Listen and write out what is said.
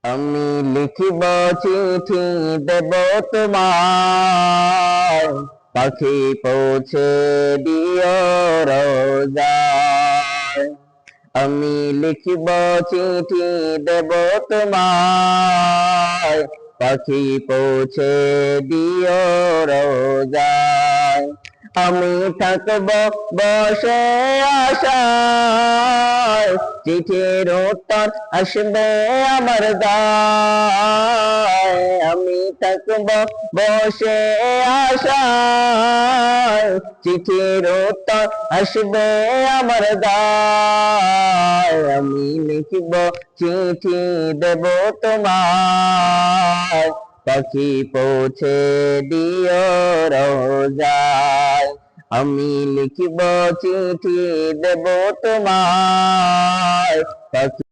আমি লিখিব চিঠি দেব তোমায়, পাখি পৌঁছে দিও রোজায়। আমি লিখিব চিঠি দেব তোমায়, পাখি পৌঁছে দিও রোজায়। আমি থাকব বসে আশায়, চিঠির উত্তর আসবে আমার দায়। আমি থাকব বসে আশায়, চিঠির উত্তর আসবে আমার দায়। আমি লিখব চিঠি দেব তোমায়, পাখি পৌঁছে দিও রোজায়। আমি লিখব চিঠি দেব তোমায়, পাখি